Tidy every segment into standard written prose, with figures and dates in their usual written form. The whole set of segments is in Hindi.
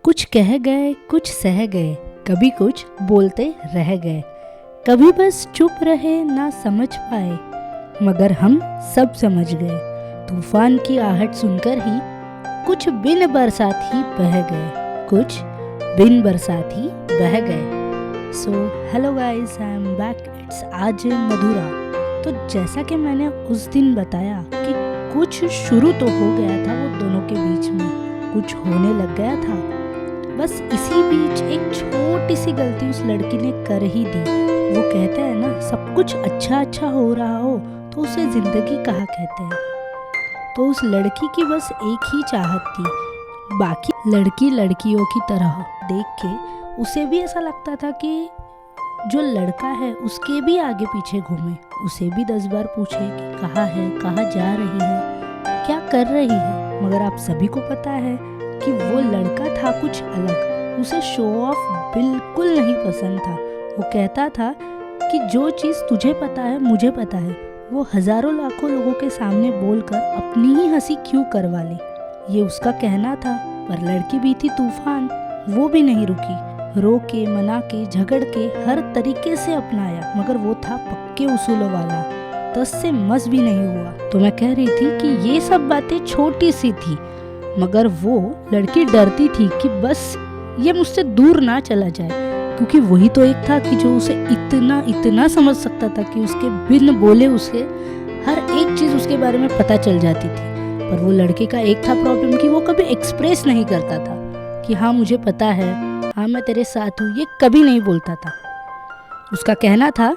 कुछ कह गए, कुछ सह गए, कभी कुछ बोलते रह गए, कभी बस चुप रहे ना समझ पाए, मगर हम सब समझ गए। तूफान की आहट सुनकर ही कुछ बिन बरसात ही बह गए, कुछ बिन बरसात ही बह गए। So hello guys, I am back, it's आज मधुरा। तो जैसा कि मैंने उस दिन बताया कि कुछ शुरू तो हो गया था वो दोनों के बीच में, कुछ होने लग गया था। बस इसी बीच एक छोटी सी गलती उस लड़की ने कर ही दी। वो कहते हैं ना, सब कुछ अच्छा अच्छा हो रहा हो तो उसे जिंदगी कहा कहते हैं। तो उस लड़की की बस एक ही चाहत थी, बाकी लड़की लड़कियों की तरह देख के उसे भी ऐसा लगता था कि जो लड़का है उसके भी आगे पीछे घूमे, उसे भी 10 बार पूछे कि कहाँ है, कहाँ जा रही है, क्या कर रही है। मगर आप सभी को पता है कि वो लड़का था कुछ अलग, उसे शो ऑफ बिल्कुल नहीं पसंद था। वो कहता था कि जो चीज़ तुझे पता है मुझे पता है, वो हजारों लाखों लोगों के सामने बोलकर अपनी ही हंसी क्यों करवा ले, ये उसका कहना था। पर लड़की भी थी तूफान, वो भी नहीं रुकी, रो के मना के झगड़ के हर तरीके से अपनाया, मगर वो था पक्के उसूलों वाला, 10 से मस भी नहीं हुआ। तो मैं कह रही थी कि ये सब बातें छोटी सी थी, मगर वो लड़की डरती थी कि बस ये मुझसे दूर ना चला जाए, क्योंकि वही तो एक था कि जो उसे इतना इतना समझ सकता था कि उसके बिन बोले उसे हर एक चीज़ उसके बारे में पता चल जाती थी। पर वो लड़के का एक था प्रॉब्लम कि वो कभी एक्सप्रेस नहीं करता था कि हाँ मुझे पता है, हाँ मैं तेरे साथ हूँ, ये कभी नहीं बोलता था। उसका कहना था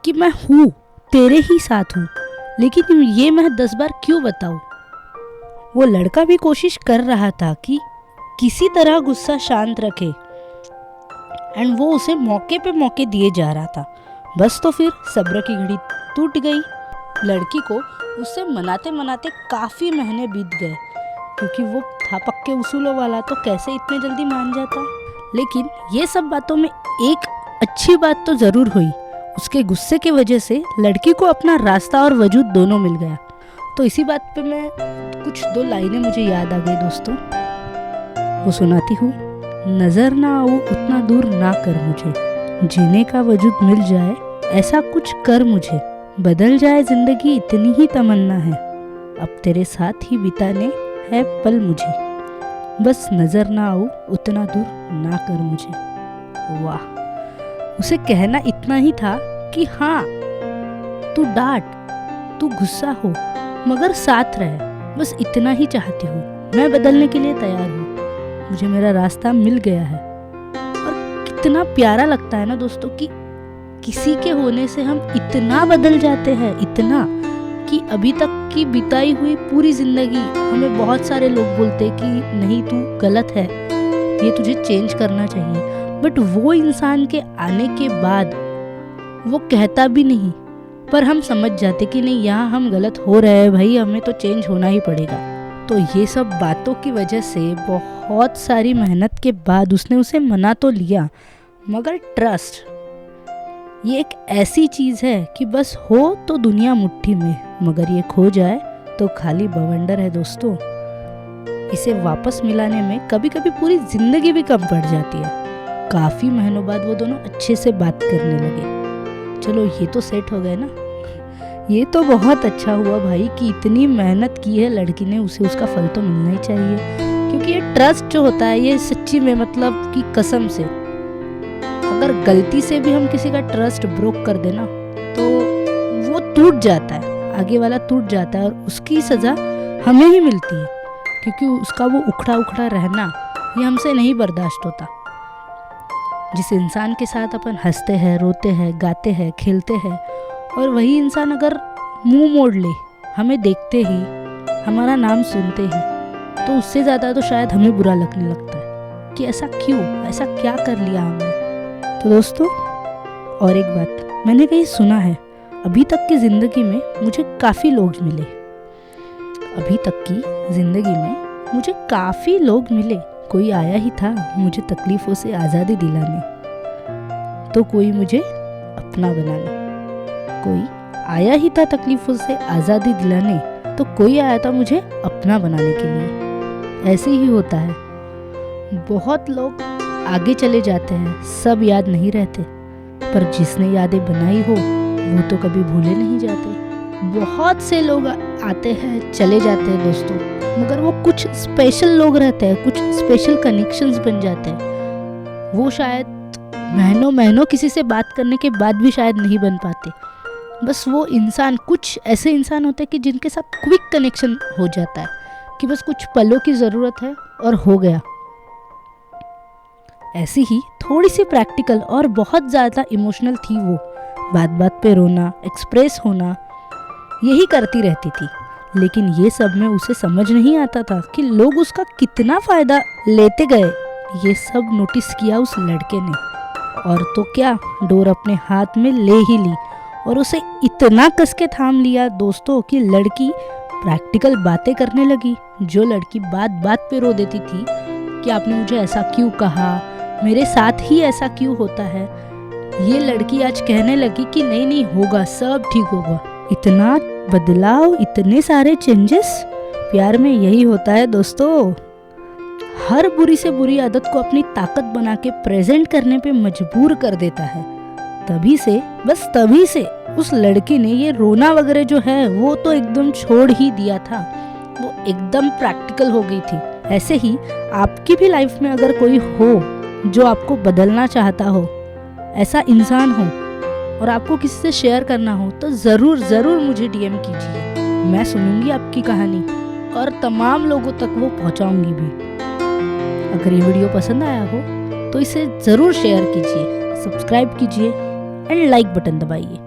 कि मैं हूँ, तेरे ही साथ हूँ, लेकिन ये मैं 10 बार क्यों बताऊँ। वो लड़का भी कोशिश कर रहा था कि किसी तरह गुस्सा शांत रखे, एंड वो उसे मौके पे मौके दिए जा रहा था। बस तो फिर सब्र की घड़ी टूट गई। लड़की को उससे मनाते मनाते काफ़ी महीने बीत गए, क्योंकि वो था पक्के उसूलों वाला, तो कैसे इतने जल्दी मान जाता। लेकिन ये सब बातों में एक अच्छी बात तो ज़रूर हुई, उसके गुस्से की वजह से लड़की को अपना रास्ता और वजूद दोनों मिल गया। तो इसी बात पे मैं कुछ 2 लाइनें मुझे याद आ गई दोस्तों, वो सुनाती हूँ। नज़र ना आऊँ उतना दूर ना कर मुझे, जीने का वजूद मिल जाए ऐसा कुछ कर मुझे, बदल जाए ज़िंदगी इतनी ही तमन्ना है, अब तेरे साथ ही बिताने है पल मुझे, बस नज़र ना आऊँ उतना दूर ना कर मुझे। वाह, उसे कहना इतना ही था कि हाँ तू डांट, तू गुस्सा हो, मगर साथ रहे, बस इतना ही चाहती हूँ। मैं बदलने के लिए तैयार हूँ, मुझे मेरा रास्ता मिल गया है। और कितना प्यारा लगता है ना दोस्तों कि किसी के होने से हम इतना बदल जाते हैं, इतना कि अभी तक की बिताई हुई पूरी जिंदगी हमें बहुत सारे लोग बोलते कि नहीं तू गलत है, ये तुझे चेंज करना चाहिए, बट वो इंसान के आने के बाद वो कहता भी नहीं, पर हम समझ जाते कि नहीं यहाँ हम गलत हो रहे हैं भाई, हमें तो चेंज होना ही पड़ेगा। तो ये सब बातों की वजह से बहुत सारी मेहनत के बाद उसने उसे मना तो लिया, मगर ट्रस्ट ये एक ऐसी चीज़ है कि बस हो तो दुनिया मुट्ठी में, मगर ये खो जाए तो खाली बवंडर है दोस्तों। इसे वापस मिलाने में कभी कभी पूरी जिंदगी भी कम पड़ जाती है। काफ़ी महीनों बाद वो दोनों अच्छे से बात करने लगे। चलो ये तो सेट हो गए ना, ये तो बहुत अच्छा हुआ भाई कि इतनी मेहनत की है लड़की ने, उसे उसका फल तो मिलना ही चाहिए, क्योंकि ये ट्रस्ट जो होता है ये सच्ची में मतलब कि कसम से अगर गलती से भी हम किसी का ट्रस्ट ब्रोक कर देना तो वो टूट जाता है, आगे वाला टूट जाता है, और उसकी सज़ा हमें ही मिलती है, क्योंकि उसका वो उखड़ा उखड़ा रहना ये हमसे नहीं बर्दाश्त होता। जिस इंसान के साथ अपन हंसते हैं, रोते हैं, गाते हैं, खेलते हैं, और वही इंसान अगर मुंह मोड़ ले हमें देखते ही, हमारा नाम सुनते ही, तो उससे ज़्यादा तो शायद हमें बुरा लगने लगता है कि ऐसा क्यों, ऐसा क्या कर लिया हमने। तो दोस्तों और एक बात मैंने कहीं सुना है, अभी तक की ज़िंदगी में मुझे काफ़ी लोग मिले, अभी तक की ज़िंदगी में मुझे काफ़ी लोग मिले, कोई आया ही था मुझे तकलीफ़ों से आज़ादी दिलाने, तो कोई मुझे अपना बनाने, कोई आया ही था तकलीफ़ों से आज़ादी दिलाने, तो कोई आया था मुझे अपना बनाने के लिए। ऐसे ही होता है, बहुत लोग आगे चले जाते हैं, सब याद नहीं रहते, पर जिसने यादें बनाई हो वो तो कभी भूले नहीं जाते। बहुत से लोग आते हैं चले जाते हैं दोस्तों, मगर वो कुछ स्पेशल लोग रहते हैं, कुछ स्पेशल कनेक्शंस बन जाते हैं। वो शायद महीनों महीनों किसी से बात करने के बाद भी शायद नहीं बन पाते। बस वो इंसान, कुछ ऐसे इंसान होते हैं कि जिनके साथ क्विक कनेक्शन हो जाता है कि बस कुछ पलों की ज़रूरत है और हो गया। ऐसी ही थोड़ी सी प्रैक्टिकल और बहुत ज़्यादा इमोशनल थी वो। बात बात पे रोना, एक्सप्रेस होना, यही करती रहती थी। लेकिन ये सब में उसे समझ नहीं आता था कि लोग उसका कितना फ़ायदा लेते गए। ये सब नोटिस किया उस लड़के ने, और तो क्या, डोर अपने हाथ में ले ही ली और उसे इतना कस के थाम लिया दोस्तों कि लड़की प्रैक्टिकल बातें करने लगी। जो लड़की बात बात पे रो देती थी कि आपने मुझे ऐसा क्यों कहा, मेरे साथ ही ऐसा क्यों होता है, ये लड़की आज कहने लगी कि नहीं नहीं होगा, सब ठीक होगा। इतना बदलाव, इतने सारे चेंजेस, प्यार में यही होता है दोस्तों। हर बुरी से बुरी आदत को अपनी ताकत बना के प्रेजेंट करने पे मजबूर कर देता है। तभी से, बस तभी से उस लड़की ने ये रोना वगैरह जो है वो तो एकदम छोड़ ही दिया था। वो एकदम प्रैक्टिकल हो गई थी। ऐसे ही आपकी भी लाइफ में अगर कोई हो जो आपको बदलना चाहता हो, ऐसा इंसान हो और आपको किसी से शेयर करना हो, तो ज़रूर ज़रूर मुझे डीएम कीजिए। मैं सुनूंगी आपकी कहानी और तमाम लोगों तक वो पहुंचाऊंगी भी। अगर ये वीडियो पसंद आया हो तो इसे ज़रूर शेयर कीजिए, सब्सक्राइब कीजिए एंड लाइक बटन दबाइए।